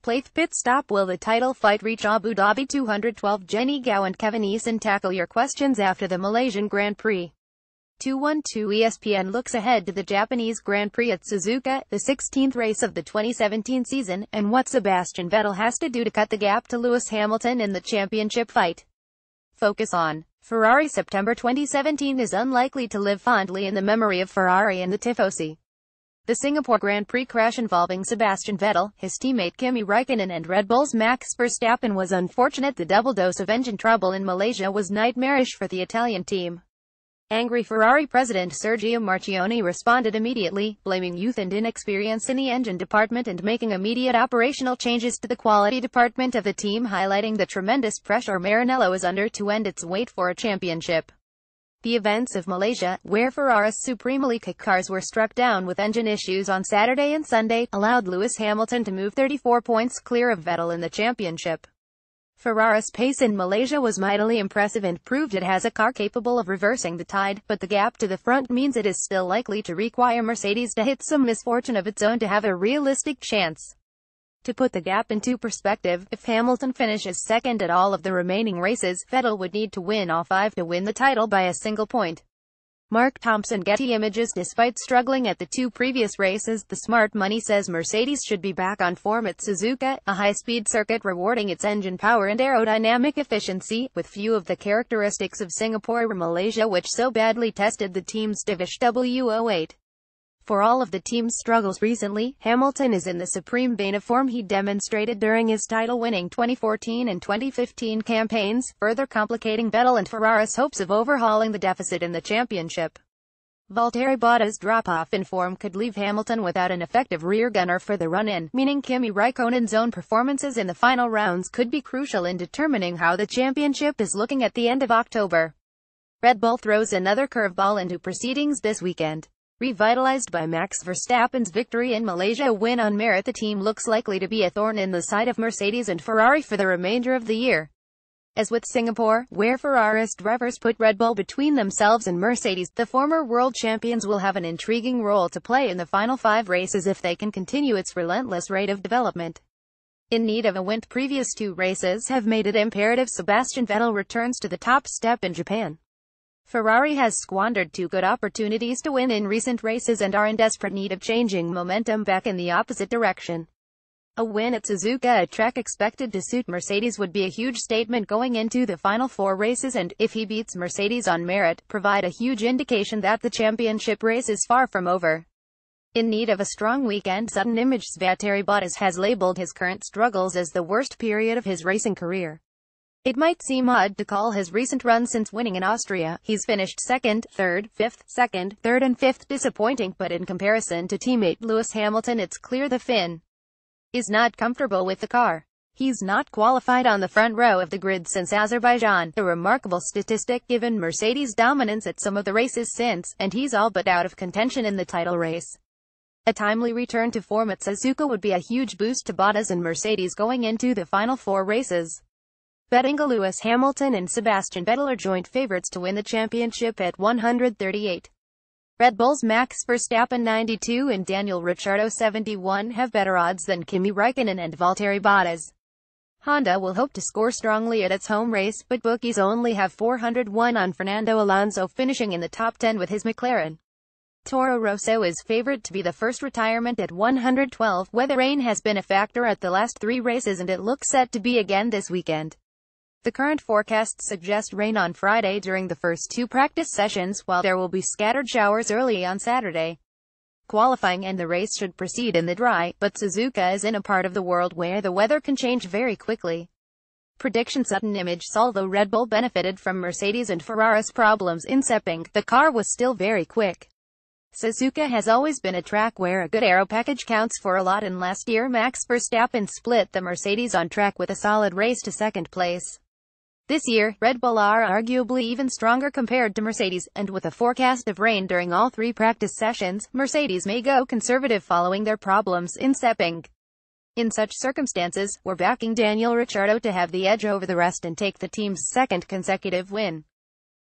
playThe pit stop. Will the title fight reach Abu Dhabi 212? Gow and Kevin Eason tackle your questions after the Malaysian Grand Prix. 212 ESPN looks ahead to the Japanese Grand Prix at Suzuka, the 16th race of the 2017 season, and what Sebastian Vettel has to do to cut the gap to Lewis Hamilton in the championship fight. Focus on Ferrari. September 2017 is unlikely to live fondly in the memory of Ferrari and the Tifosi. The Singapore Grand Prix crash involving Sebastian Vettel, his teammate Kimi Raikkonen and Red Bull's Max Verstappen was unfortunate. The double dose of engine trouble in Malaysia was nightmarish for the Italian team. Angry Ferrari president Sergio Marchionne responded immediately, blaming youth and inexperience in the engine department and making immediate operational changes to the quality department of the team, highlighting the tremendous pressure Maranello is under to end its wait for a championship. The events of Malaysia, where Ferrari's supremely quick cars were struck down with engine issues on Saturday and Sunday, allowed Lewis Hamilton to move 34 points clear of Vettel in the championship. Ferrari's pace in Malaysia was mightily impressive and proved it has a car capable of reversing the tide, but the gap to the front means it is still likely to require Mercedes to hit some misfortune of its own to have a realistic chance. To put the gap into perspective, if Hamilton finishes second at all of the remaining races, Vettel would need to win all 5 to win the title by a single point. Mark Thompson, Getty Images. Despite struggling at the 2 previous races, the smart money says Mercedes should be back on form at Suzuka, a high-speed circuit rewarding its engine power and aerodynamic efficiency, with few of the characteristics of Singapore or Malaysia, which so badly tested the team's Division W08. For all of the team's struggles recently, Hamilton is in the supreme vein of form he demonstrated during his title-winning 2014 and 2015 campaigns, further complicating Vettel and Ferrari's hopes of overhauling the deficit in the championship. Valtteri Bottas' drop-off in form could leave Hamilton without an effective rear gunner for the run-in, meaning Kimi Raikkonen's own performances in the final rounds could be crucial in determining how the championship is looking at the end of October. Red Bull throws another curveball into proceedings this weekend. Revitalized by Max Verstappen's victory in Malaysia, a win on merit, the team looks likely to be a thorn in the side of Mercedes and Ferrari for the remainder of the year. As with Singapore, where Ferrari's drivers put Red Bull between themselves and Mercedes, the former world champions will have an intriguing role to play in the final 5 races if they can continue its relentless rate of development. In need of a win, previous 2 races have made it imperative Sebastian Vettel returns to the top step in Japan. Ferrari has squandered 2 good opportunities to win in recent races and are in desperate need of changing momentum back in the opposite direction. A win at Suzuka, a track expected to suit Mercedes, would be a huge statement going into the final 4 races and, if he beats Mercedes on merit, provide a huge indication that the championship race is far from over. In need of a strong weekend, Sudden Image's Valtteri Bottas has labeled his current struggles as the worst period of his racing career. It might seem odd to call his recent run since winning in Austria. He's finished 2nd, 3rd, 5th, 2nd, 3rd and 5th disappointing, but in comparison to teammate Lewis Hamilton it's clear the Finn is not comfortable with the car. He's not qualified on the front row of the grid since Azerbaijan, a remarkable statistic given Mercedes' dominance at some of the races since, and he's all but out of contention in the title race. A timely return to form at Suzuka would be a huge boost to Bottas and Mercedes going into the final 4 races. Betting Lewis Hamilton and Sebastian Vettel are joint favorites to win the championship at 138. Red Bull's Max Verstappen 92 and Daniel Ricciardo 71 have better odds than Kimi Raikkonen and Valtteri Bottas. Honda will hope to score strongly at its home race, but bookies only have 401 on Fernando Alonso finishing in the top 10 with his McLaren. Toro Rosso is favored to be the first retirement at 112. Weather rain has been a factor at the last 3 races and it looks set to be again this weekend. The current forecasts suggest rain on Friday during the first 2 practice sessions, while there will be scattered showers early on Saturday. Qualifying and the race should proceed in the dry, but Suzuka is in a part of the world where the weather can change very quickly. Prediction. Sudden Image. Although Red Bull benefited from Mercedes and Ferrari's problems in Sepang, the car was still very quick. Suzuka has always been a track where a good aero package counts for a lot, and last year Max Verstappen split the Mercedes on track with a solid race to 2nd place. This year, Red Bull are arguably even stronger compared to Mercedes, and with a forecast of rain during all 3 practice sessions, Mercedes may go conservative following their problems in Sepang. In such circumstances, we're backing Daniel Ricciardo to have the edge over the rest and take the team's 2nd consecutive win.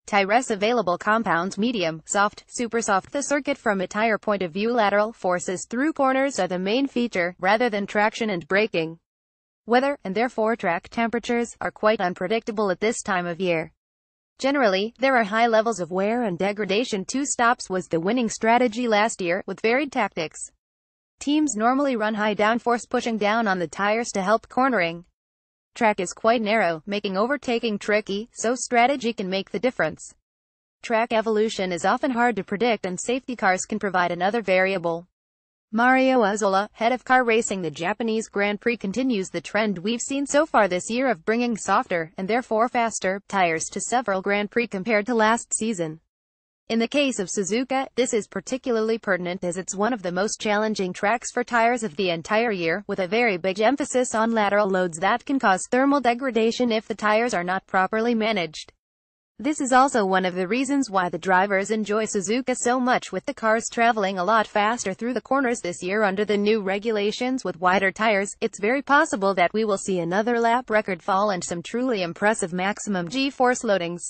Tires available: compound, medium, soft, super soft. The circuit from a tire point of view, lateral forces through corners are the main feature, rather than traction and braking. Weather, and therefore track temperatures, are quite unpredictable at this time of year. Generally, there are high levels of wear and degradation. 2 stops was the winning strategy last year, with varied tactics. Teams normally run high downforce, pushing down on the tires to help cornering. Track is quite narrow, making overtaking tricky, so strategy can make the difference. Track evolution is often hard to predict, and safety cars can provide another variable. Mario Azzola, head of car racing. The Japanese Grand Prix continues the trend we've seen so far this year of bringing softer, and therefore faster, tires to several Grand Prix compared to last season. In the case of Suzuka, this is particularly pertinent as it's one of the most challenging tracks for tires of the entire year, with a very big emphasis on lateral loads that can cause thermal degradation if the tires are not properly managed. This is also one of the reasons why the drivers enjoy Suzuka so much, with the cars traveling a lot faster through the corners this year under the new regulations with wider tires. It's very possible that we will see another lap record fall and some truly impressive maximum G-force loadings.